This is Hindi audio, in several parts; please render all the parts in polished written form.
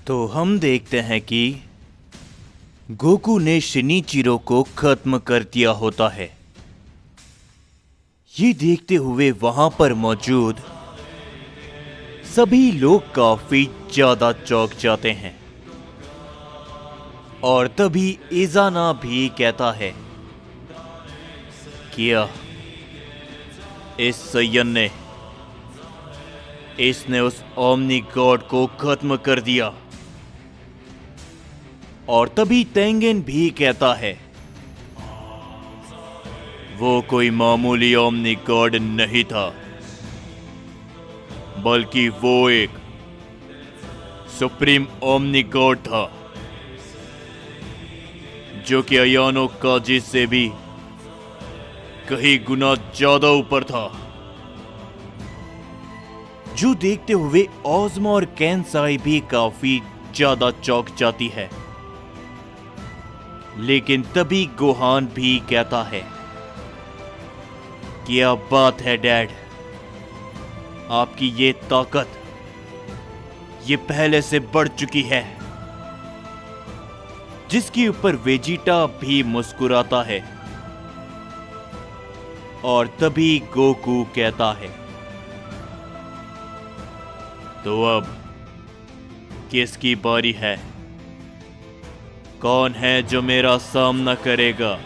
तो हम देखते हैं कि गोकू ने शिनिचिरो को खत्म कर दिया होता है। ये देखते हुए वहां पर मौजूद सभी लोग काफी ज्यादा चौंक जाते हैं और तभी इजाना भी कहता है, क्या इस सैयन ने इसने उस ओमनी गॉड को खत्म कर दिया। और तभी तेंगेन भी कहता है, वो कोई मामूली ओमनी गॉड नहीं था, बल्कि वो एक सुप्रीम ओमनी गॉड था जो कि अयानो काजी से भी कहीं गुना ज्यादा ऊपर था। जो देखते हुए ओज़मा और केंसाई भी काफी ज्यादा चौंक जाती है। लेकिन तभी गोहान भी कहता है, क्या बात है डैड, आपकी ये ताकत ये पहले से बढ़ चुकी है। जिसके ऊपर वेजिटा भी मुस्कुराता है और तभी गोकू कहता है, तो अब किसकी बारी है? कौन है जो मेरा सामना करेगा?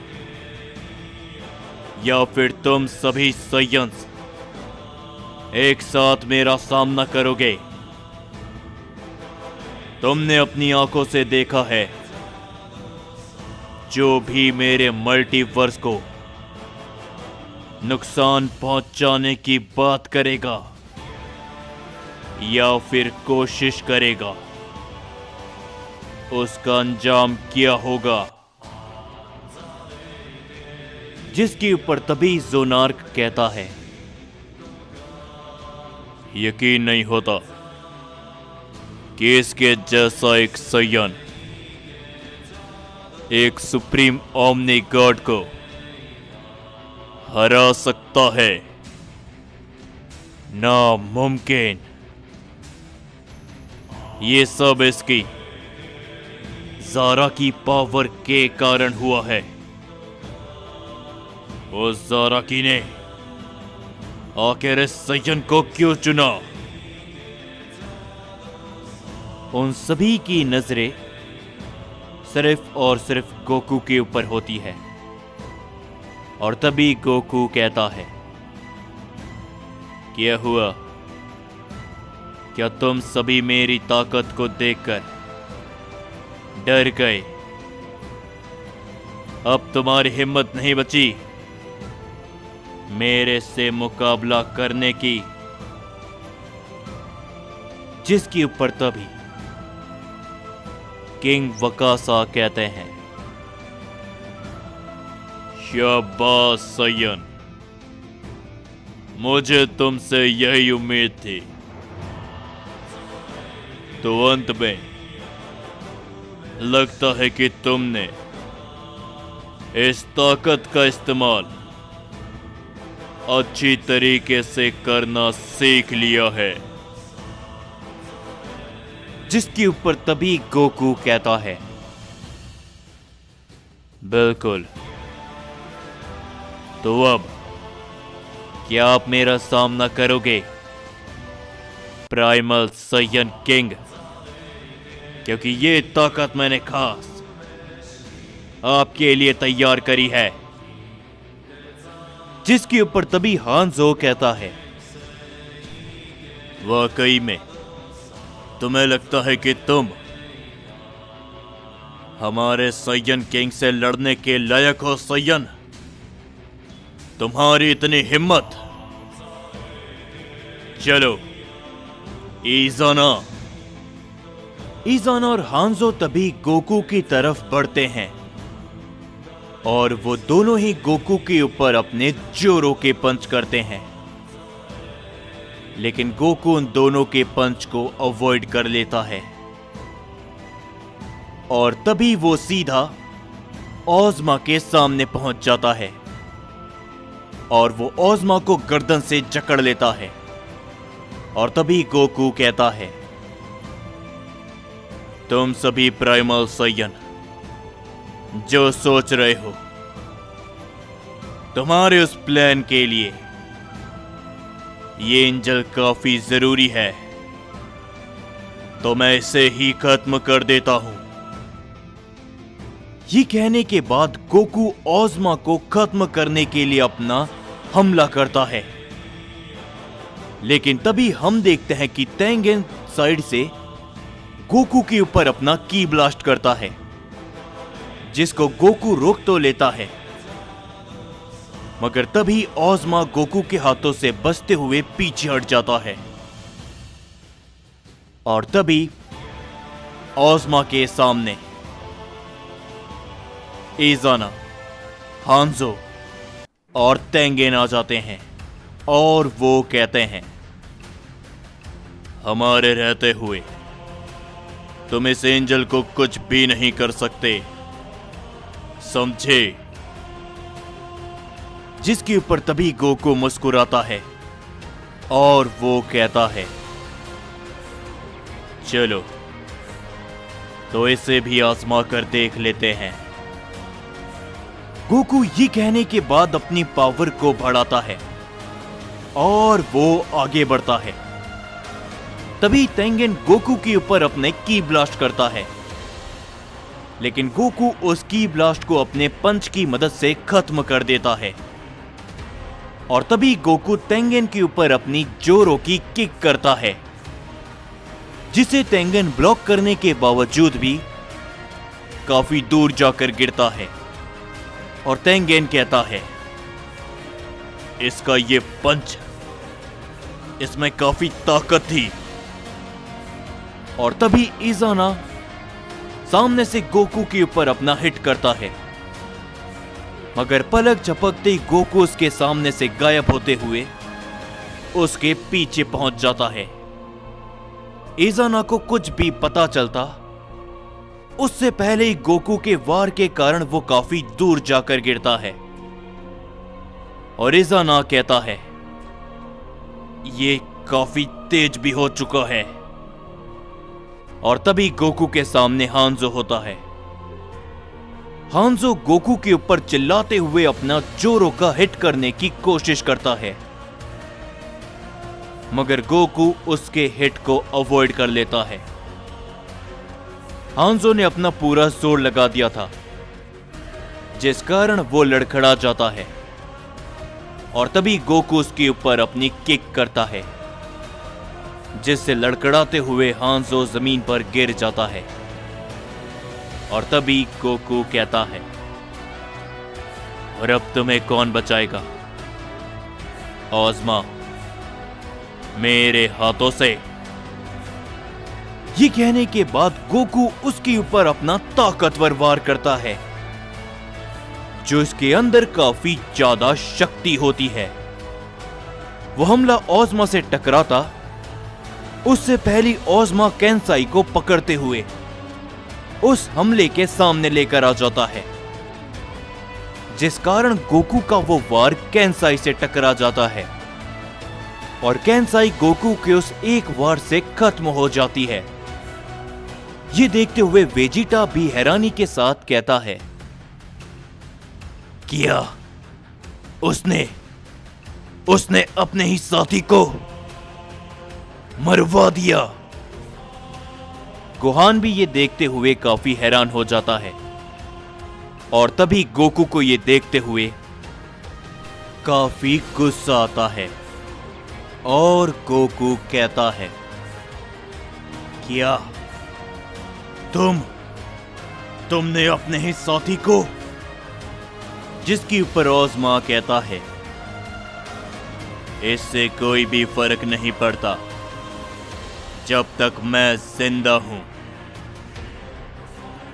या फिर तुम सभी सैयन्स एक साथ मेरा सामना करोगे? तुमने अपनी आंखों से देखा है, जो भी मेरे मल्टीवर्स को नुकसान पहुंचाने की बात करेगा या फिर कोशिश करेगा, उसका अंजाम क्या होगा। जिसके ऊपर तभी जोनार्क कहता है, यकीन नहीं होता कि इसके जैसा एक सैयन एक सुप्रीम ओमनी गॉड को हरा सकता है। नामुमकिन। ये सब इसकी ज़ारा की पावर के कारण हुआ है। उस ज़ाराकी ने आखिर इस सैयन को क्यों चुना? उन सभी की नजरें सिर्फ और सिर्फ गोकू के ऊपर होती है और तभी गोकू कहता है, क्या हुआ? क्या तुम सभी मेरी ताकत को देखकर डर गए? अब तुम्हारी हिम्मत नहीं बची मेरे से मुकाबला करने की। जिसके ऊपर तभी किंग वकासा कहते हैं, शाबाश सैयन, मुझे तुमसे यही उम्मीद थी। तो अंत में लगता है कि तुमने इस ताकत का इस्तेमाल अच्छी तरीके से करना सीख लिया है। जिसके ऊपर तभी गोकू कहता है, बिल्कुल। तो अब क्या आप मेरा सामना करोगे प्राइमल सैयन किंग? क्योंकि ये ताकत मैंने खास आपके लिए तैयार करी है। जिसके ऊपर तभी हानजो कहता है, वाकई में तुम्हें लगता है कि तुम हमारे सैयन किंग से लड़ने के लायक हो सैयन? तुम्हारी इतनी हिम्मत? चलो इजाना। इजाना और हानजो तभी गोकू की तरफ बढ़ते हैं और वो दोनों ही गोकू के ऊपर अपने जोरों के पंच करते हैं। लेकिन गोकू उन दोनों के पंच को अवॉइड कर लेता है और तभी वो सीधा ओज़मा के सामने पहुंच जाता है और वो ओज़मा को गर्दन से जकड़ लेता है और तभी गोकू कहता है, तुम सभी प्राइमल सैयन जो सोच रहे हो तुम्हारे उस प्लान के लिए ये एंजल काफी जरूरी है, तो मैं इसे ही खत्म कर देता हूं। ये कहने के बाद गोकू ओज़मा को खत्म करने के लिए अपना हमला करता है, लेकिन तभी हम देखते हैं कि तेंगेन साइड से गोकू के ऊपर अपना की ब्लास्ट करता है, जिसको गोकू रोक तो लेता है, मगर तभी ओज़मा गोकू के हाथों से बचते हुए पीछे हट जाता है। और तभी ओज़मा के सामने इज़ाना, हांजो और तेंगेन आ जाते हैं और वो कहते हैं, हमारे रहते हुए तुम इस एंजल को कुछ भी नहीं कर सकते, समझे? जिसके ऊपर तभी गोकू मुस्कुराता है और वो कहता है, चलो तो इसे भी आजमा कर देख लेते हैं। गोकू ये कहने के बाद अपनी पावर को बढ़ाता है और वो आगे बढ़ता है। तभी तेंगेन गोकू के ऊपर अपने की ब्लास्ट करता है, लेकिन गोकू उस की ब्लास्ट को अपने पंच की मदद से खत्म कर देता है। और तभी गोकू तेंगेन के ऊपर अपनी जोरो की किक करता है, जिसे तेंगेन ब्लॉक करने के बावजूद भी काफी दूर जाकर गिरता है। और तेंगेन कहता है, इसका ये पंच, इसमें काफी ताकत थी। और तभी इज़ाना सामने से गोकू के ऊपर अपना हिट करता है, मगर पलक झपकते ही गोकू उसके सामने से गायब होते हुए उसके पीछे पहुंच जाता है। इज़ाना को कुछ भी पता चलता उससे पहले ही गोकू के वार के कारण वो काफी दूर जाकर गिरता है। और इज़ाना कहता है, ये काफी तेज भी हो चुका है। और तभी गोकू के सामने हांजो होता है। हांजो गोकू के ऊपर चिल्लाते हुए अपना जोरो का हिट करने की कोशिश करता है, मगर गोकू उसके हिट को अवॉइड कर लेता है। हांजो ने अपना पूरा जोर लगा दिया था, जिस कारण वो लड़खड़ा जाता है। और तभी गोकू उसके ऊपर अपनी किक करता है, जिससे लड़खड़ाते हुए हांजो जमीन पर गिर जाता है। और तभी गोकू कहता है, और अब तुम्हें कौन बचाएगा ओज़मा, मेरे हाथों से। ये कहने के बाद गोकू उसके ऊपर अपना ताकतवर वार करता है, जो इसके अंदर काफी ज्यादा शक्ति होती है। वो हमला ओज़मा से टकराता उससे पहले ओज़मा केंसाई को पकड़ते हुए उस हमले के सामने लेकर आ जाता है, जिस कारण गोकू का वो वार केंसाई से टकरा जाता है और केंसाई गोकू के उस एक वार से खत्म हो जाती है। ये देखते हुए वेजिटा भी हैरानी के साथ कहता है, क्या उसने अपने ही साथी को मरवा दिया? गोहान भी ये देखते हुए काफी हैरान हो जाता है। और तभी गोकू को ये देखते हुए काफी गुस्सा आता है और गोकू कहता है, क्या तुमने अपने ही साथी को? जिसके ऊपर ओज़मा कहता है, इससे कोई भी फर्क नहीं पड़ता जब तक मैं जिंदा हूं।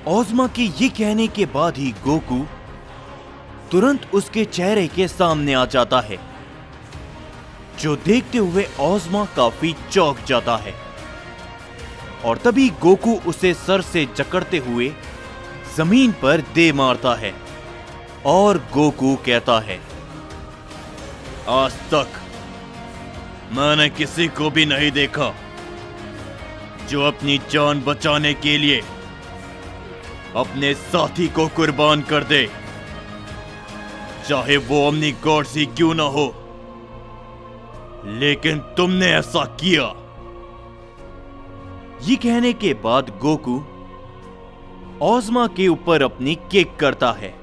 ओज़मा के ये कहने के बाद ही गोकू तुरंत उसके चेहरे के सामने आ जाता है, जो देखते हुए ओज़मा काफी चौंक जाता है। और तभी गोकू उसे सर से जकड़ते हुए जमीन पर दे मारता है और गोकू कहता है, आज तक मैंने किसी को भी नहीं देखा जो अपनी जान बचाने के लिए अपने साथी को कुर्बान कर दे, चाहे वो ओमनी गॉड्स ही क्यों ना हो, लेकिन तुमने ऐसा किया। ये कहने के बाद गोकू ओज़मा के ऊपर अपनी किक करता है,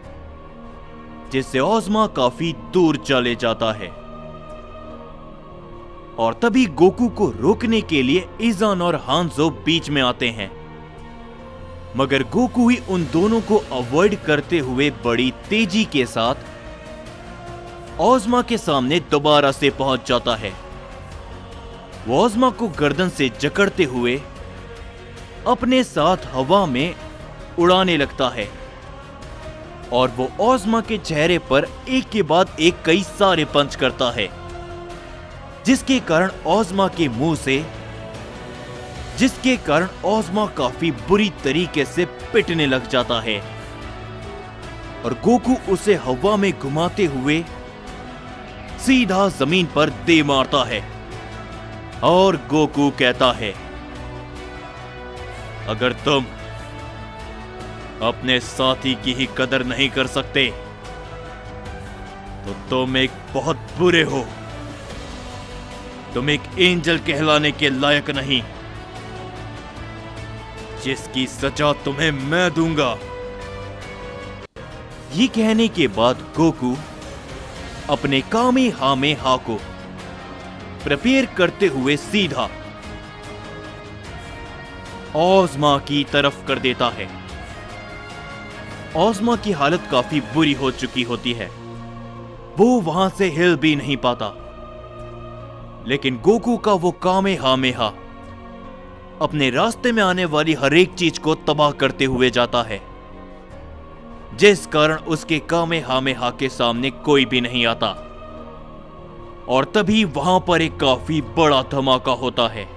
जिससे ओज़मा काफी दूर चले जाता है। और तभी गोकू को रोकने के लिए इज़ान और हांजो बीच में आते हैं, मगर गोकू ही उन दोनों को अवॉइड करते हुए बड़ी तेजी के साथ ओज़मा के सामने दोबारा से पहुंच जाता है। वो ओज़मा को गर्दन से जकड़ते हुए अपने साथ हवा में उड़ाने लगता है और वो ओज़मा के चेहरे पर एक के बाद एक कई सारे पंच करता है, जिसके कारण ओज़मा काफी बुरी तरीके से पिटने लग जाता है और गोकू उसे हवा में घुमाते हुए सीधा जमीन पर दे मारता है। और गोकू कहता है, अगर तुम अपने साथी की ही कदर नहीं कर सकते तो तुम एक बहुत बुरे हो। तुम एक एंजल कहलाने के लायक नहीं, जिसकी सजा तुम्हें मैं दूंगा। ये कहने के बाद गोकू अपने कामेहामेहा को प्रिपेयर करते हुए सीधा ओज़मा की तरफ कर देता है। ओज़मा की हालत काफी बुरी हो चुकी होती है, वो वहां से हिल भी नहीं पाता, लेकिन गोकू का वो कामेहामेहा अपने रास्ते में आने वाली हर एक चीज को तबाह करते हुए जाता है, जिस कारण उसके कामेहामेहा के सामने कोई भी नहीं आता। और तभी वहां पर एक काफी बड़ा धमाका होता है।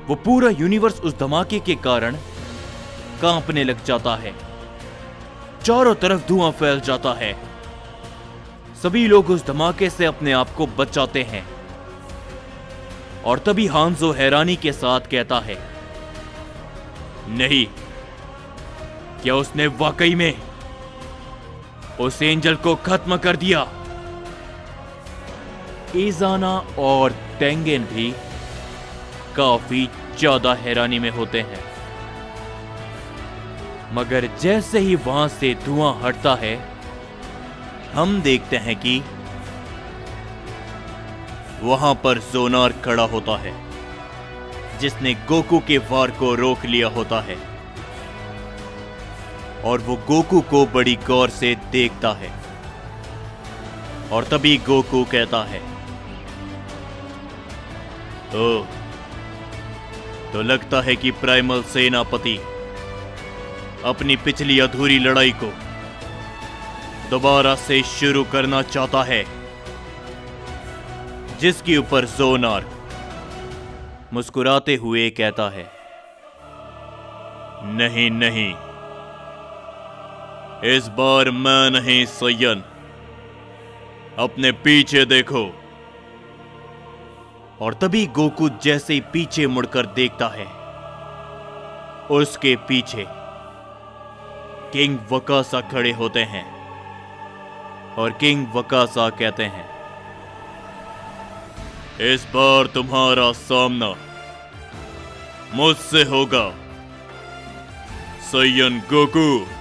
वो पूरा यूनिवर्स उस धमाके के कारण कांपने लग जाता है, चारों तरफ धुआं फैल जाता है। सभी लोग उस धमाके से अपने आप को बचाते हैं और तभी हांजो हैरानी के साथ कहता है, नहीं, क्या उसने वाकई में उस एंजल को खत्म कर दिया? इज़ाना और टेंगेन भी काफी ज्यादा हैरानी में होते हैं, मगर जैसे ही वहां से धुआं हटता है, हम देखते हैं कि वहां पर ज़ोनार खड़ा होता है, जिसने गोकू के वार को रोक लिया होता है और वो गोकू को बड़ी गौर से देखता है। और तभी गोकू कहता है, तो लगता है कि प्राइमल सेनापति अपनी पिछली अधूरी लड़ाई को दोबारा से शुरू करना चाहता है, जिसके ऊपर ज़ोनार मुस्कुराते हुए कहता है, नहीं नहीं, इस बार मैं नहीं सय्यन, अपने पीछे देखो। और तभी गोकू जैसे ही पीछे मुड़कर देखता है, उसके पीछे किंग वकासा खड़े होते हैं और किंग वकासा कहते हैं, इस बार तुम्हारा सामना मुझसे होगा सय्यन गोकू।